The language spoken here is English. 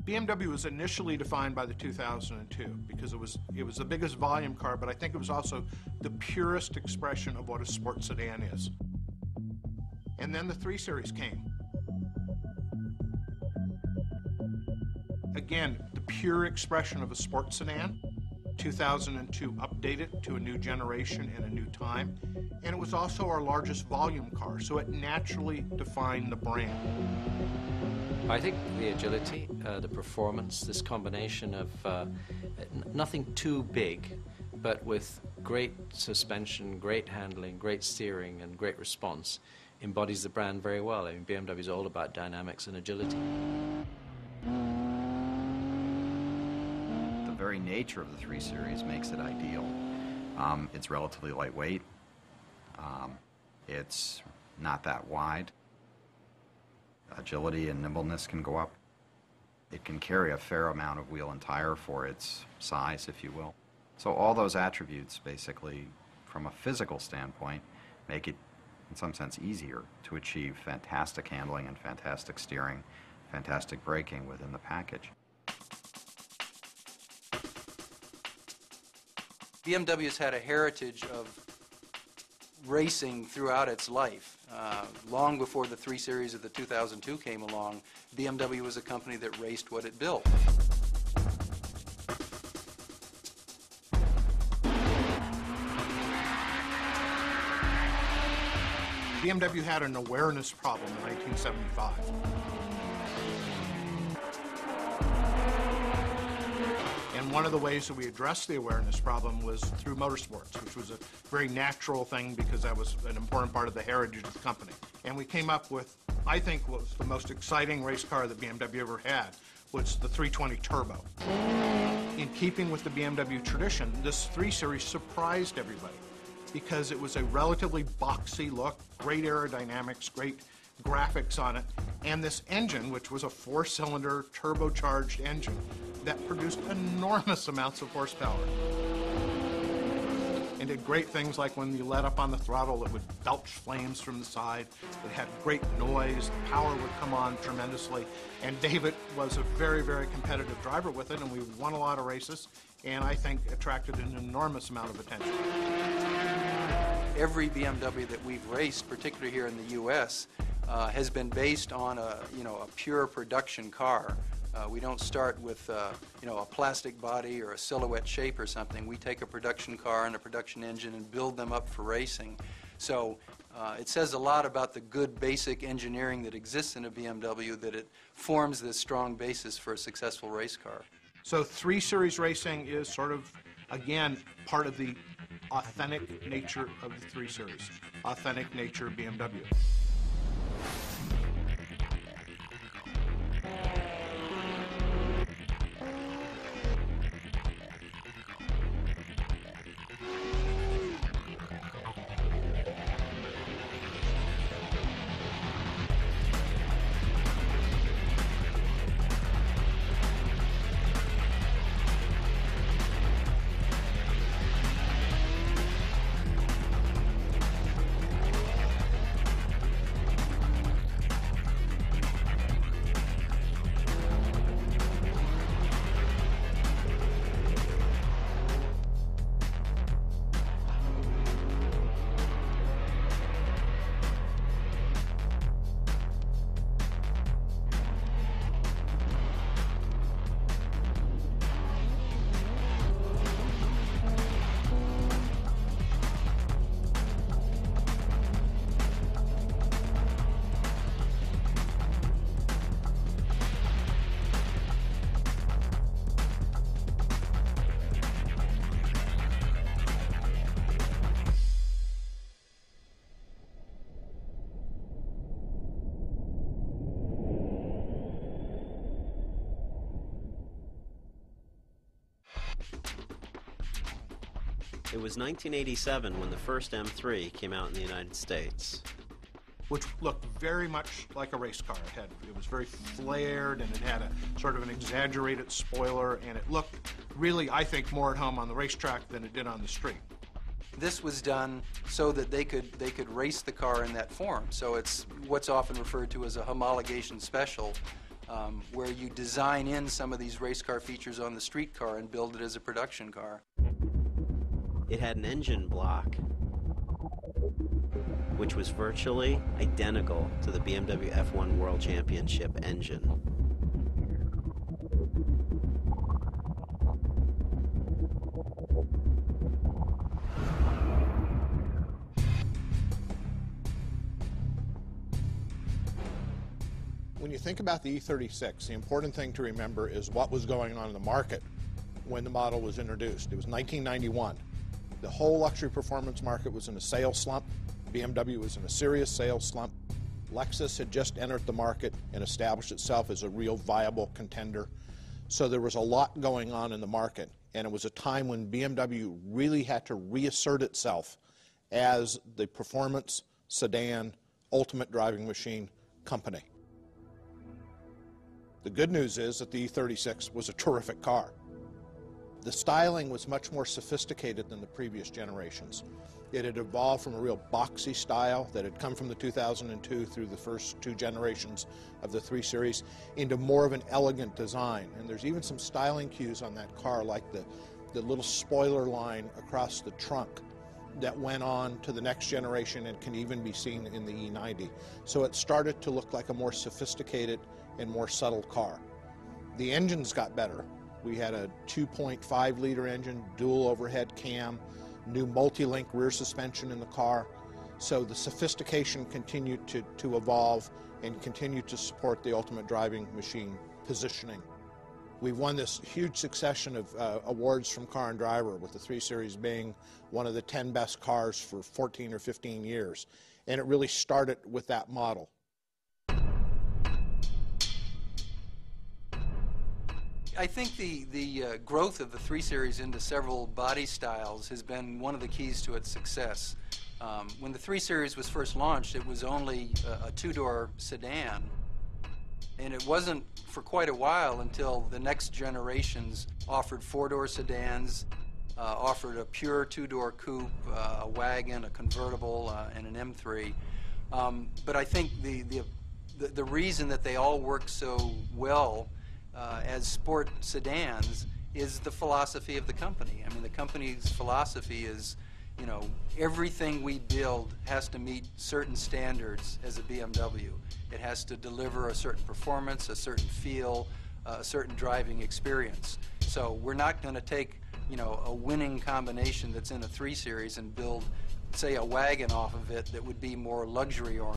BMW was initially defined by the 2002 because it was the biggest volume car, but I think it was also the purest expression of what a sports sedan is. And then the 3 Series came. Again, the pure expression of a sports sedan. 2002 updated to a new generation and a new time, and it was also our largest volume car, so it naturally defined the brand. I think the agility, the performance, this combination of nothing too big, but with great suspension, great handling, great steering, and great response, embodies the brand very well. I mean, BMW is all about dynamics and agility. The very nature of the 3 Series makes it ideal. It's relatively lightweight. It's not that wide. Agility and nimbleness can go up. It can carry a fair amount of wheel and tire for its size, if you will. So all those attributes, basically, from a physical standpoint, make it, in some sense, easier to achieve fantastic handling and fantastic steering, fantastic braking within the package. BMW has had a heritage of racing throughout its life. Long before the 3 Series of the 2002 came along, BMW was a company that raced what it built. BMW had an awareness problem in 1975. And one of the ways that we addressed the awareness problem was through motorsports, which was a very natural thing because that was an important part of the heritage of the company. And we came up with, I think, what was the most exciting race car that BMW ever had, was the 320 Turbo. In keeping with the BMW tradition, this 3 Series surprised everybody because it was a relatively boxy look, great aerodynamics, great graphics on it, and this engine, which was a 4-cylinder turbocharged engine that produced enormous amounts of horsepower. And did great things like when you let up on the throttle, it would belch flames from the side. It had great noise, the power would come on tremendously. And David was a very, very competitive driver with it, and we won a lot of races, and I think attracted an enormous amount of attention. Every BMW that we've raced, particularly here in the U.S., has been based on a pure production car. We don't start with a plastic body or a silhouette shape or something. We take a production car and a production engine and build them up for racing. So it says a lot about the good basic engineering that exists in a BMW, that it forms this strong basis for a successful race car. So 3 Series racing is sort of, again, part of the authentic nature of the 3 Series, authentic nature of BMW. It was 1987 when the first M3 came out in the United States. Which looked very much like a race car. It was very flared, and it had a sort of an exaggerated spoiler, and it looked really, I think, more at home on the racetrack than it did on the street. This was done so that they could race the car in that form. So it's what's often referred to as a homologation special. where you design in some of these race car features on the street car and build it as a production car. It had an engine block which was virtually identical to the BMW F1 World Championship engine. When you think about the E36, the important thing to remember is what was going on in the market when the model was introduced. It was 1991. The whole luxury performance market was in a sales slump. BMW was in a serious sales slump. Lexus had just entered the market and established itself as a real viable contender. So there was a lot going on in the market, and it was a time when BMW really had to reassert itself as the performance, sedan, ultimate driving machine company. The good news is that the E36 was a terrific car. The styling was much more sophisticated than the previous generations. It had evolved from a real boxy style that had come from the 2002 through the first two generations of the 3 Series into more of an elegant design. And there's even some styling cues on that car, like the little spoiler line across the trunk that went on to the next generation and can even be seen in the E90. So it started to look like a more sophisticated and more subtle car. The engines got better. We had a 2.5-liter engine, dual overhead cam, new multi-link rear suspension in the car. So the sophistication continued to evolve and continued to support the ultimate driving machine positioning. We've won this huge succession of awards from Car and Driver, with the 3 Series being one of the 10 best cars for 14 or 15 years. And it really started with that model. I think the growth of the 3 Series into several body styles has been one of the keys to its success. When the 3 Series was first launched, it was only a 2-door sedan, and it wasn't for quite a while until the next generations offered 4-door sedans, offered a pure 2-door coupe, a wagon, a convertible, and an M3. But I think the reason that they all work so well as sport sedans is the philosophy of the company. I mean, the company's philosophy is, you know, everything we build has to meet certain standards as a BMW. It has to deliver a certain performance, a certain feel, a certain driving experience. So we're not going to take, you know, a winning combination that's in a 3 Series and build, say, a wagon off of it that would be more luxury oriented.